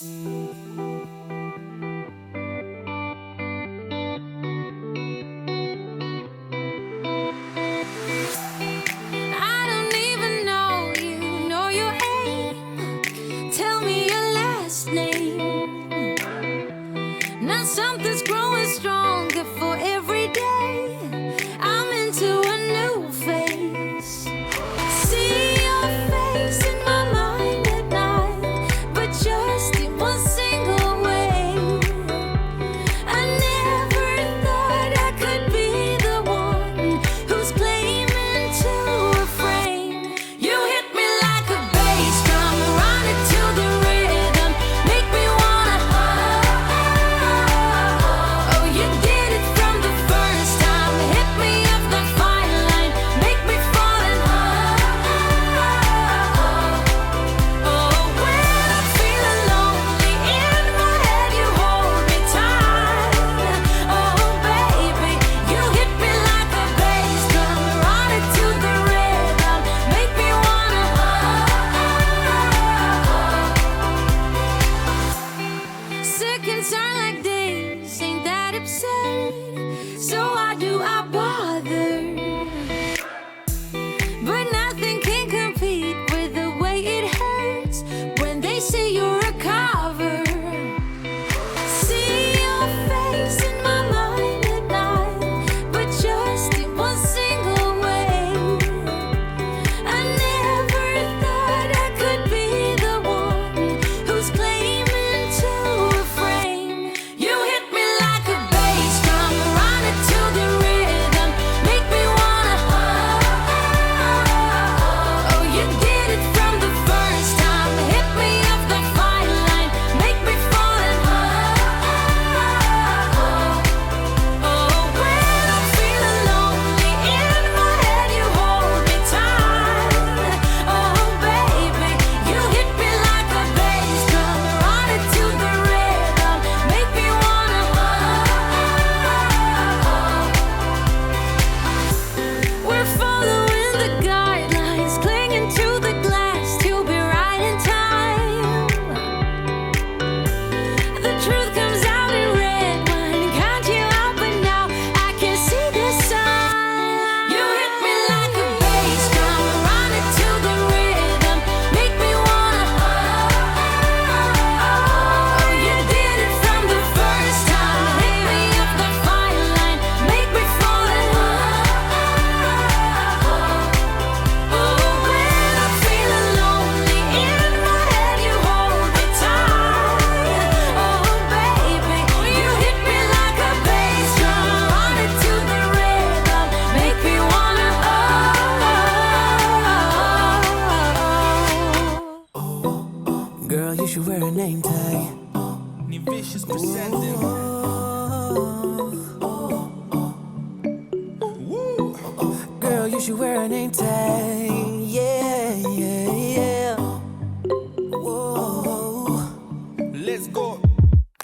I don't even know your aim. Tell me your last name. Now something's growing stronger for every day. I'm into a new phase. See your face in my mind at night, but just in one single way. I never thought I could be the one who's claiming to refrain. You hit me like a bass drum, run it to the rhythm, make me wanna. Oh, you did it from the first time. Hit me up the fine line, make me fall in love. Oh, when I'm feeling lonely in my head, you hold me tight. Oh, baby, you hit me like a bass drum, run it to the rhythm, make me wanna. Sick and tired like days, ain't that absurd? So why do I bother? But nothing can compete with the way it hurts when they say you're a cover. See your face in my mind at night, but just in one single way. I never thought I could be the one who's claiming to refrain. You hit me like a bass drum, run it to the rhythm, make me wanna. Oh, you did it from the first time. Hit me up the fine line, make me fall in love. Oh, when I'm feeling lonely in my head, you hold me tight. Oh, baby, you hit me like a bass drum, run it to the rhythm, make me wanna. We're following the guidelines, clinging to the glass to be right in time. The truth comes out in red wine, count you out, but now I can see the sign. You hit me like a bass drum, run it to the rhythm, make me wanna. Oh, you did it from the first time. Hit me up the fine line, make me fall in love. Oh, when I'm feeling lonely in my head, you hold me tight. Oh, baby, you hit me like a bass drum, run it to the rhythm, make me wanna. Girl, you should wear a name tag. Ni Vicious presenting. Girl, you should wear a name tag. Yeah, yeah, yeah. Whoa. Let's go.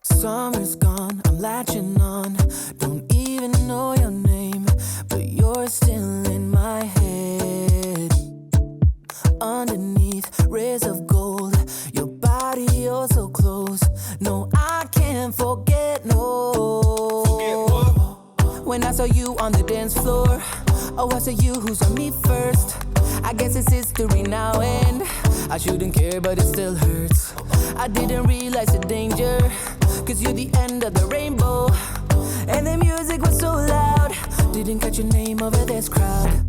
Summer's gone, I'm latching on. Don't even know your name, but you're still in my head. Underneath rays of gold, your body, you're so close. No, I can't forget, no. Forget what? When I saw you on the dance floor, oh, I saw you who saw me first. I guess it's history now, and I shouldn't care, but it still hurts. I didn't realize the danger, cause you're the end of the rainbow. And the music was so loud, didn't catch your name over this crowd.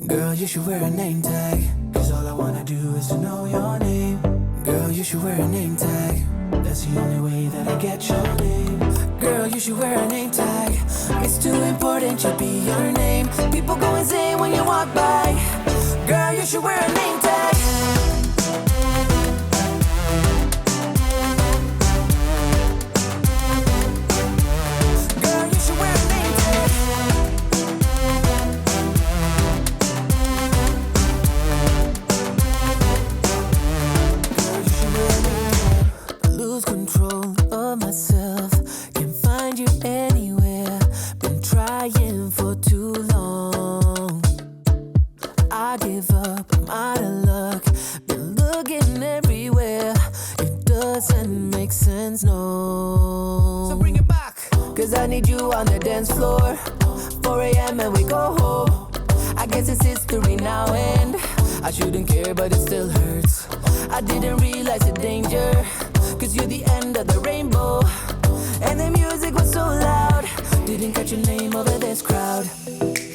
Girl, you should wear a name tag, cause all I wanna do is to know your name. Girl, you should wear a name tag, that's the only way that I get your name. Girl, you should wear a name tag, it's too important to be your name. People go insane when you walk by. Girl, you should wear a name tag. Girl, you should wear a name tag. Girl, you should wear a name tag. Lose control of myself, can't find you anywhere. Been trying for too long. I give up, I'm out of luck. Been looking everywhere, it doesn't make friends know. So bring it back, cause I need you on the dance floor. 4 a.m. and we go home. I guess it's history now and I shouldn't care but it still hurts. I didn't realize the danger, cause you're the end of the rainbow. And the music was so loud, didn't catch your name over this crowd.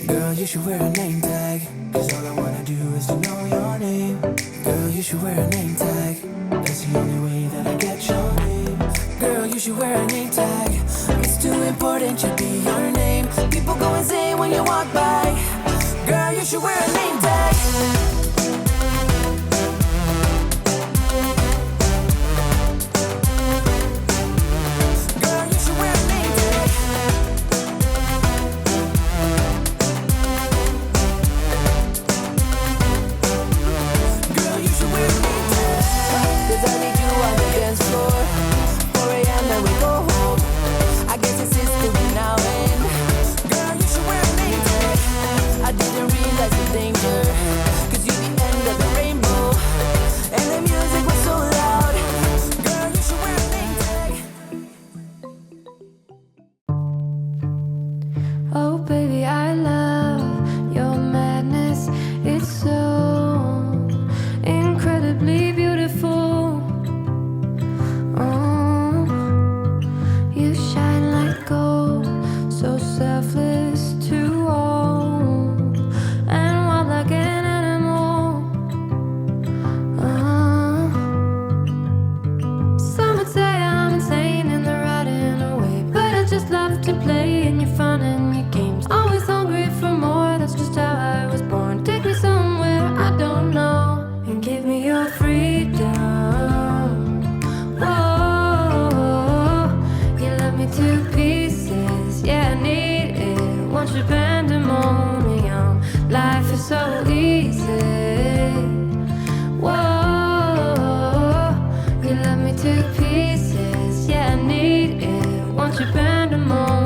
Girl, you should wear a name tag, cause all I wanna do is to know your name. Girl, you should wear a name tag, that's the only way that I get your name. Girl, you should wear a name tag, it's too important to be your name. People go insane when you walk by. Girl, you should wear a name tag. Oh baby, I love your madness. It's so incredibly beautiful. Oh, you shine like gold, so selfless to all, and wild like an animal. Oh, some would say I'm insane in the right in a way, but I just love to play in your fun and your games. Always hungry for more, that's just how I was born. Take me somewhere I don't know and give me your freedom. Whoa, you love me to pieces, yeah, I need it. Want your pandemonium, life is so easy. Whoa, you love me to pieces, yeah, I need it. Want your pandemonium.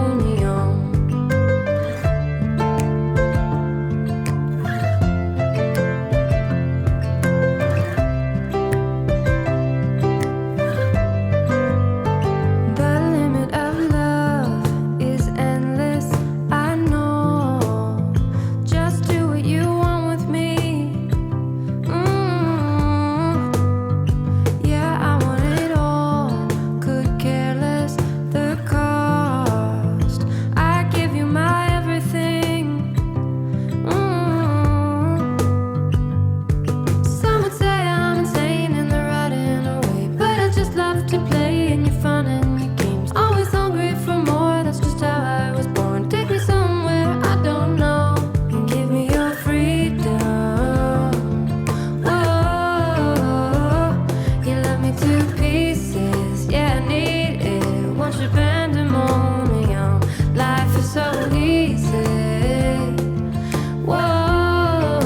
The limit of love is endless, I know. Just do what you want with me. Yeah, I want it all. Could care less the cost. I give you my everything. Some would say I'm insane in the right in a way, but I just love to play in your fun and your games. Always hungry for more, that's just how I was born. Take me somewhere I don't know and give me your freedom. Whoa, you love me to pieces, yeah, I need it. Want your pandemonium, life is so easy. Whoa,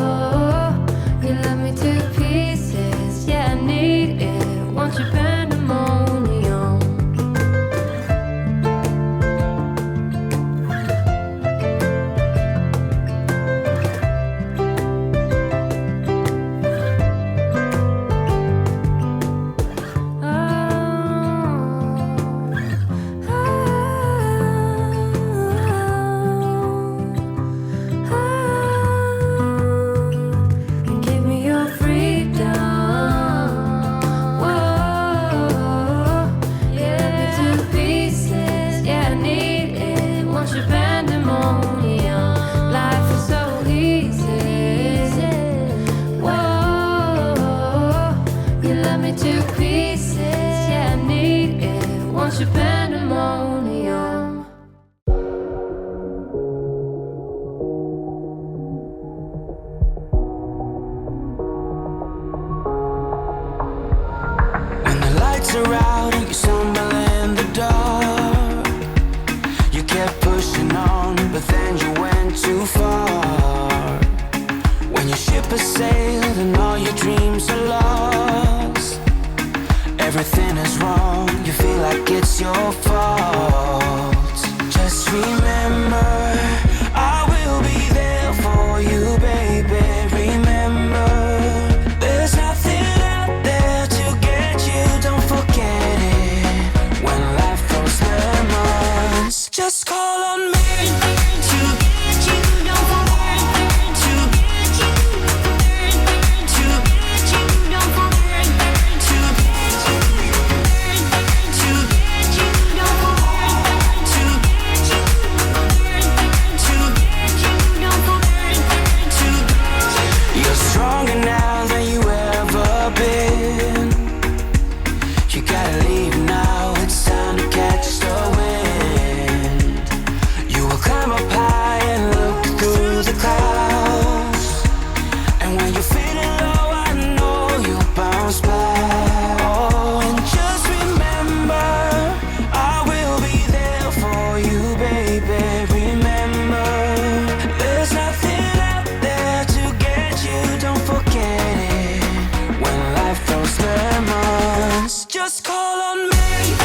you love me to pieces, yeah, I need it. Want your pandemonium. And give me your freedom. Whoa, yeah, me to pieces, yeah, I need it. Want your pandemonium, life is so easy. Whoa, you love me to pieces, yeah, I need it. Want your pandemonium. When the lights are out and you stumble in the dark, you kept pushing on, but then you went too far. When your ship has sailed and all your dreams are lost, everything is wrong, you feel like it's your fault. Just remember, I will be there for you, baby. Remember, there's nothing out there to get you, don't forget it. Just call on me to get you. Don't forget to get you. To get you. Don't forget to get you. To get you. Don't forget to get you. To get you. Don't forget to get you. You're stronger now than you ever been. You gotta leave now. It's time to catch the wind. You will climb up high and look through the clouds. And when you're feeling low, I know you'll bounce back. Oh, and just remember, I will be there for you, baby. Remember, there's nothing out there to get you. Don't forget it. When life throws lemons, just call on me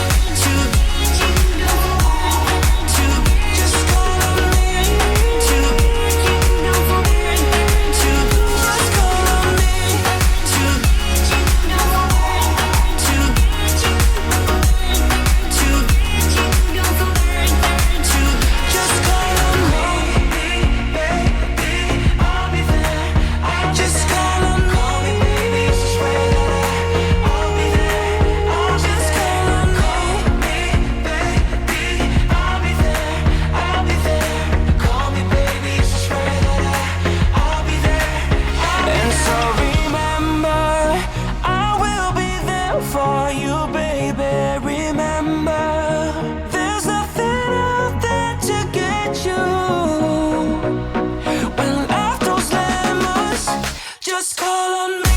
to get you. Don't forget to just call on me to get you. Don't forget to just call on me to get you. Don't forget to get you. To get you. Don't forget to just call on me, baby. I'll be there. Just call on me, baby. Swear that I'll be there. I'll just call on me, baby. I'll be there. I'll be there. Call me, baby. Swear that I'll be there. And so remember, I will be there for you, baby. Remember, there's nothing out there to get you. When life throws lemons, just call on me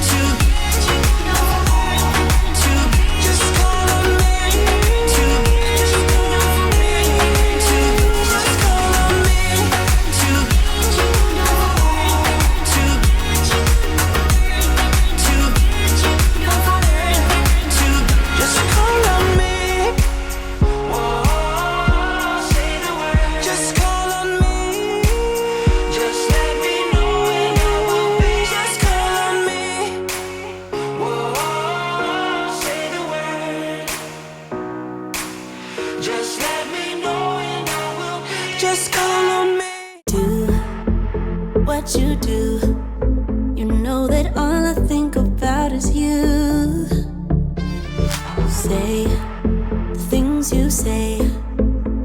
to get you. Don't forget to just call on me to just call on me to just call on me to get you. Don't forget to get you. To get you. Don't forget to just call on me. Whoa, say the word. Just call on me. Just let me know and I will be. Just call on me. Whoa, say the word. Just let me know and I will be. Just call on me. Do what you do. You know that all I think about is you. Say the things you say.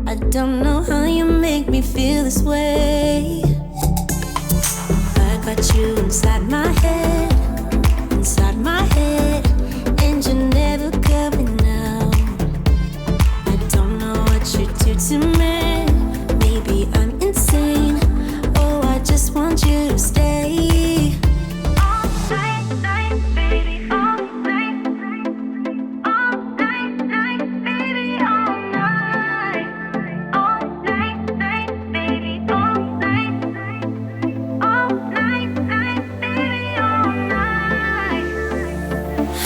I don't know how you make me feel this way. I got you inside my head, and you're never coming out. I don't know what you do to me. Maybe I'm insane. Oh, I just want you to stay. All night, night, baby, all night. All night, night, baby, all night. All night, night, baby, all night. All night, night, baby, all night.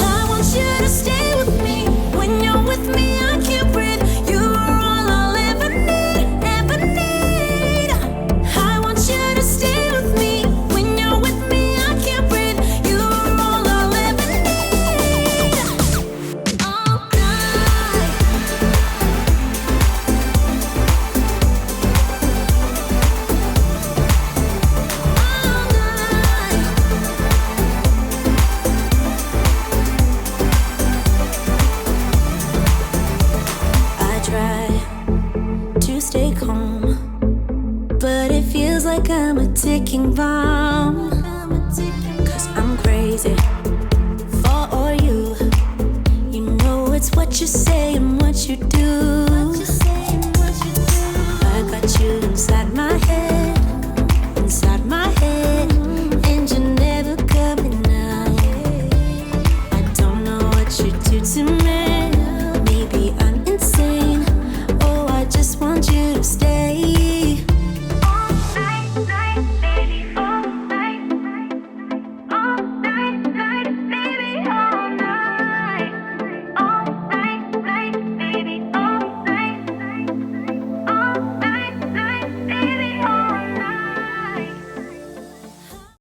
I want you to stay with me. When you're with me, I can't breathe. You are all I'll ever need, ever need. I want you to stay with me. When you're with me, I can't breathe. You are all I'll ever need. All night. All night. I try to stay calm, but it feels like I'm a ticking bomb. 'Cause I'm crazy for you. You know it's what you say and what you do. I got you inside